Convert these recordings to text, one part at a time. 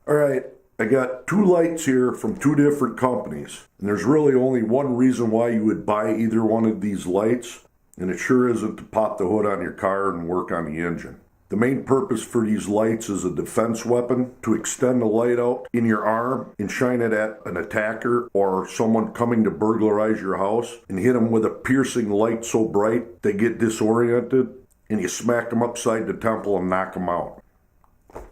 Alright, I got two lights here from two different companies. And there's really only one reason why you would buy either one of these lights, and it sure isn't to pop the hood on your car and work on the engine. The main purpose for these lights is a defense weapon, to extend the light out in your arm and shine it at an attacker or someone coming to burglarize your house and hit them with a piercing light so bright they get disoriented and you smack them upside the temple and knock them out.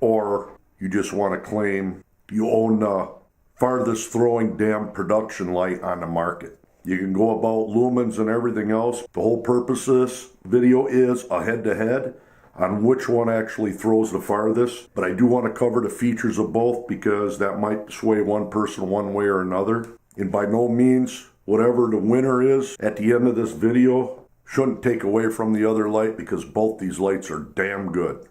Or you just want to claim you own the farthest throwing damn production light on the market. You can go about lumens and everything else. The whole purpose of this video is a head-to-head on which one actually throws the farthest, but I do want to cover the features of both because that might sway one person one way or another. And by no means, whatever the winner is at the end of this video shouldn't take away from the other light, because both these lights are damn good.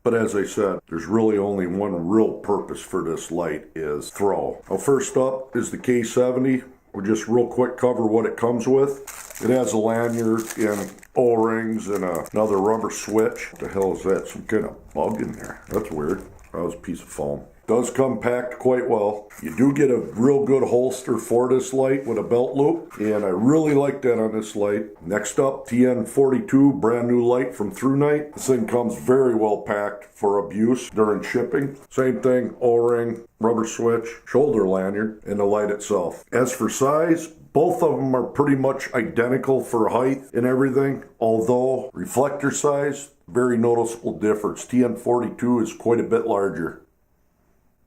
But as I said, there's really only one real purpose for this light, is throw. Now first up is the K70. We'll just real quick cover what it comes with. It has a lanyard and O-rings and another rubber switch. What the hell is that? Some kind of bug in there. That's weird. That was a piece of foam. Does come packed quite well. You do get a real good holster for this light with a belt loop, and I really like that on this light. Next up, TN42, brand new light from Thrunite. This thing comes very well packed for abuse during shipping. Same thing, O-ring, rubber switch, shoulder lanyard, and the light itself. As for size, both of them are pretty much identical for height and everything, although reflector size, very noticeable difference. TN42 is quite a bit larger.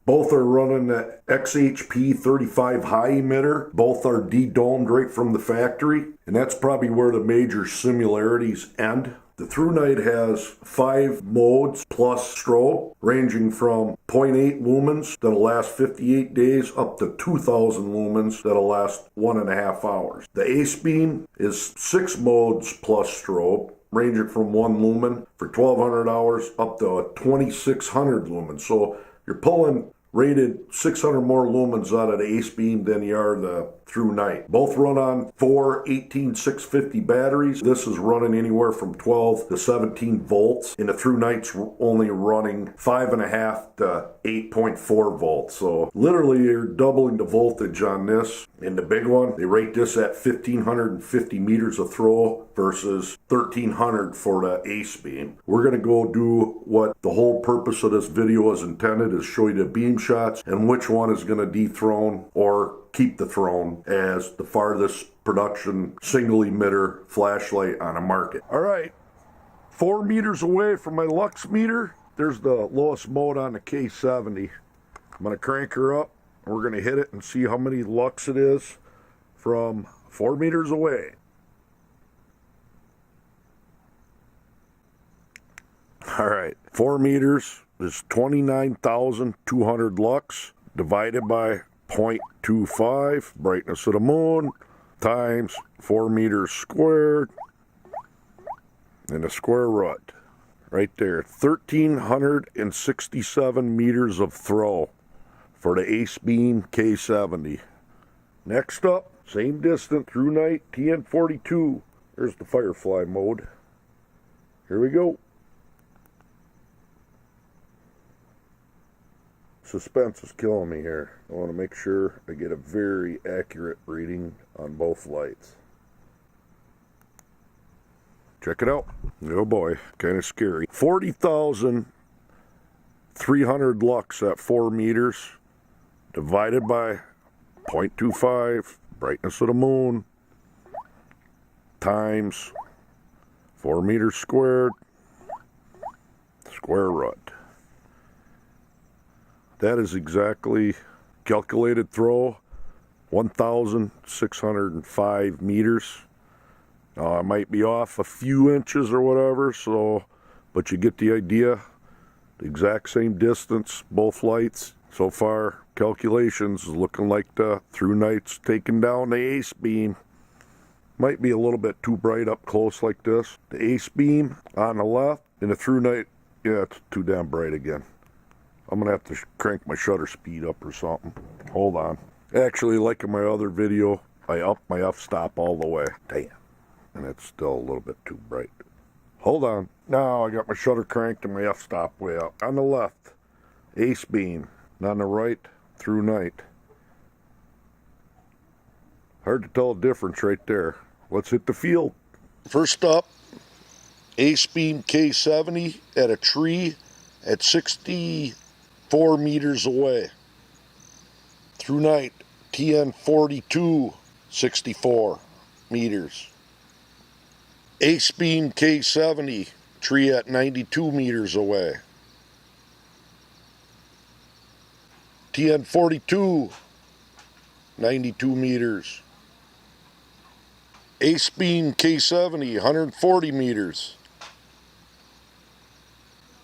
Both are running the XHP 35 high emitter. Both are de-domed right from the factory, and that's probably where the major similarities end. The Thrunite has 5 modes plus strobe, ranging from 0.8 lumens that'll last 58 days up to 2,000 lumens that'll last 1.5 hours. The Acebeam is 6 modes plus strobe, ranging from 1 lumen for 1,200 hours up to 2,600 lumens. So you're pulling rated 600 more lumens out of the Acebeam than you are the Thrunite. Both run on 4 18650 batteries. This is running anywhere from 12 to 17 volts, and the Thrunite's only running 5.5 to 8.4 volts. So literally you're doubling the voltage on this. And the big one, they rate this at 1,550 meters of throw versus 1,300 for the Acebeam. We're going to go do what the whole purpose of this video is intended, is show you the beam shots and which one is going to dethrone or keep the throne as the farthest production single emitter flashlight on the market. All right, 4 meters away from my lux meter, there's the lowest mode on the K70. I'm going to crank her up. We're going to hit it and see how many lux it is from 4 meters away. All right, 4 meters is 29,200 lux divided by 0.25 brightness of the moon times 4 meters squared, and the square root right there, 1,367 meters of throw for the Acebeam K70. Next up, same distance, Thrunite TN42. There's the Firefly mode. Here we go. Suspense is killing me here. I want to make sure I get a very accurate reading on both lights. Check it out. Oh boy, kind of scary. 40,300 lux at 4 meters divided by 0.25 brightness of the moon times 4 meters squared, square root. That is exactly calculated throw, 1,605 meters. I might be off a few inches or whatever, but you get the idea. The exact same distance, both lights. So far, calculations is looking like the Thrunite's taking down the Acebeam. Might be a little bit too bright up close like this. The Acebeam on the left, and the Thrunite, yeah, it's too damn bright again. I'm going to have to crank my shutter speed up or something. Hold on. Actually, like in my other video, I upped my f-stop all the way. Damn. And it's still a little bit too bright. Hold on. Now I got my shutter cranked and my f-stop way up. On the left, Acebeam, And on the right, Thrunite. Hard to tell the difference right there. Let's hit the field. First up, Acebeam K70 at a tree at 64 meters away. Thrunite TN42, 64 meters. Acebeam K70, tree at 92 meters away. TN42, 92 meters. Acebeam K70, 140 meters.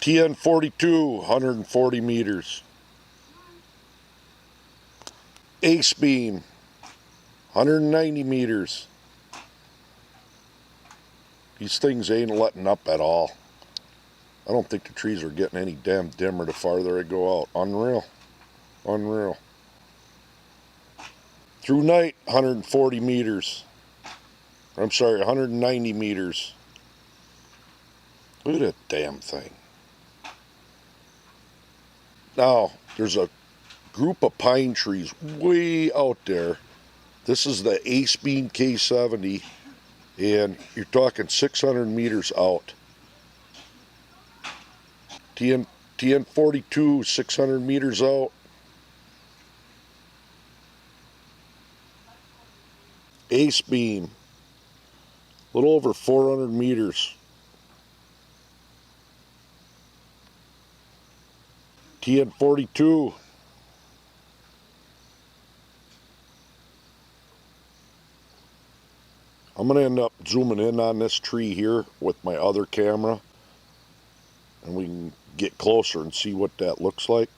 TN42, 140 meters. Acebeam, 190 meters. These things ain't letting up at all. I don't think the trees are getting any damn dimmer the farther I go out. Unreal. Unreal. Thrunite, 140 meters. I'm sorry, 190 meters. Look at that damn thing. Now, there's a group of pine trees way out there. This is the Acebeam K70, and you're talking 600 meters out. TN42, 600 meters out. Acebeam, a little over 400 meters. TN42. I'm going to end up zooming in on this tree here with my other camera, and we can get closer and see what that looks like.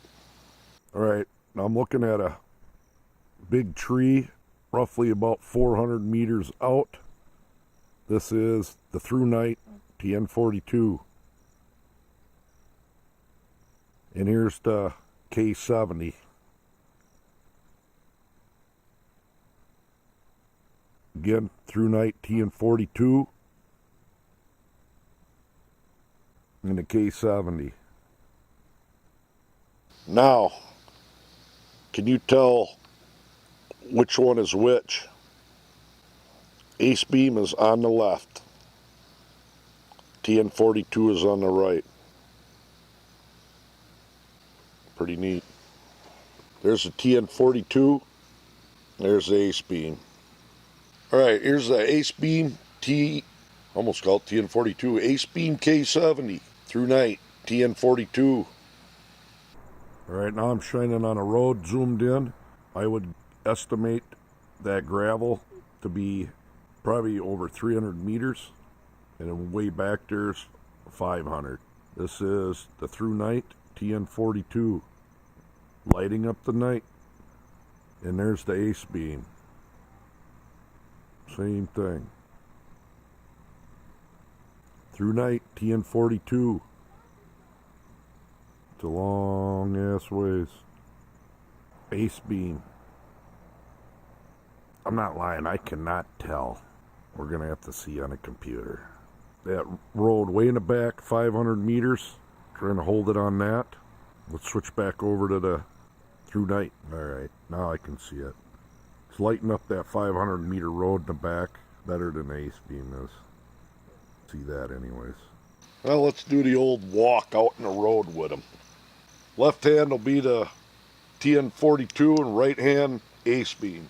Alright, now I'm looking at a big tree roughly about 400 meters out. This is the Thrunite TN42. And here's the K70. Again, Thrunite TN42 and the K70. Now, can you tell which one is which? Acebeam is on the left. TN42 is on the right. Pretty neat. There's the TN42. There's the Acebeam. Alright, here's the Acebeam almost called TN42. Acebeam K70. Thrunite TN42. Alright, now I'm shining on a road zoomed in. I would estimate that gravel to be probably over 300 meters. And then way back there's 500. This is the Thrunite TN42. Lighting up the night. And there's the Acebeam. Same thing. Thrunite TN42. It's a long ass ways. Acebeam. I'm not lying, I cannot tell. We're gonna have to see on a computer. That road way in the back, 500 meters. Trying to hold it on that. Let's switch back over to the Thrunite. Alright, now I can see it. It's lighting up that 500 meter road in the back better than Acebeam is. See that anyways. Well, let's do the old walk out in the road with them. Left hand will be the TN42 and right hand Acebeam.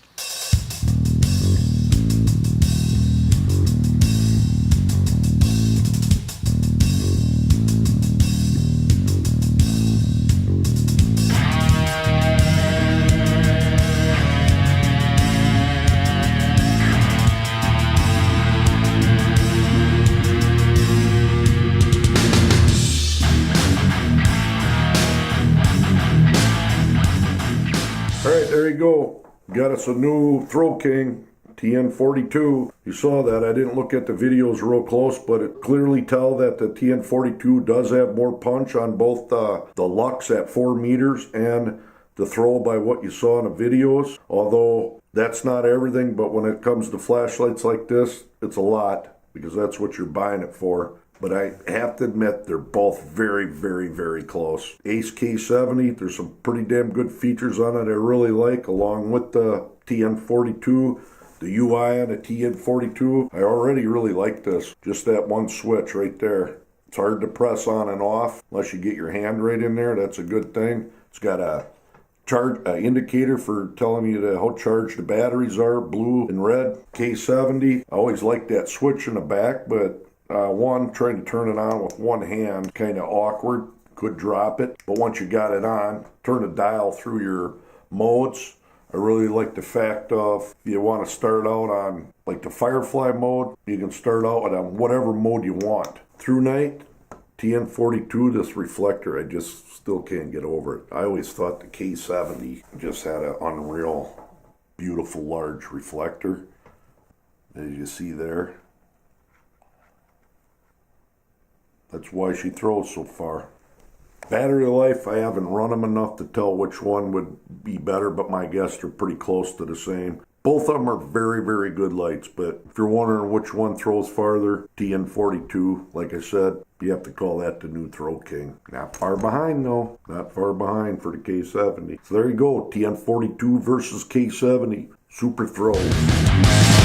Alright, there you go. Got us a new Throw King TN42. You saw that. I didn't look at the videos real close, but it clearly tell that the TN42 does have more punch on both the Lux at 4 meters and the throw by what you saw in the videos. Although that's not everything, but when it comes to flashlights like this, it's a lot because that's what you're buying it for. but I have to admit they're both very, very, very close. Ace K70, there's some pretty damn good features on it I really like, along with the TN42. The UI on the TN42, I already really like this. Just that one switch right there. It's hard to press on and off unless you get your hand right in there. That's a good thing. It's got a indicator for telling you how charged the batteries are, blue and red. K70, I always like that switch in the back, but trying to turn it on with one hand, kind of awkward. Could drop it, but once you got it on, turn the dial through your modes. I really like the fact of if you want to start out on like the Firefly mode, you can start out on whatever mode you want. Thrunite TN42, this reflector, I just still can't get over it. I always thought the K70 just had an unreal, beautiful large reflector. As you see there. That's why she throws so far. Battery life, I haven't run them enough to tell which one would be better, but my guess they're pretty close to the same. Both of them are very, very good lights, but if you're wondering which one throws farther, TN42, like I said, you have to call that the new throw king. Not far behind though, not far behind for the K70. So there you go, TN42 versus K70, super throws.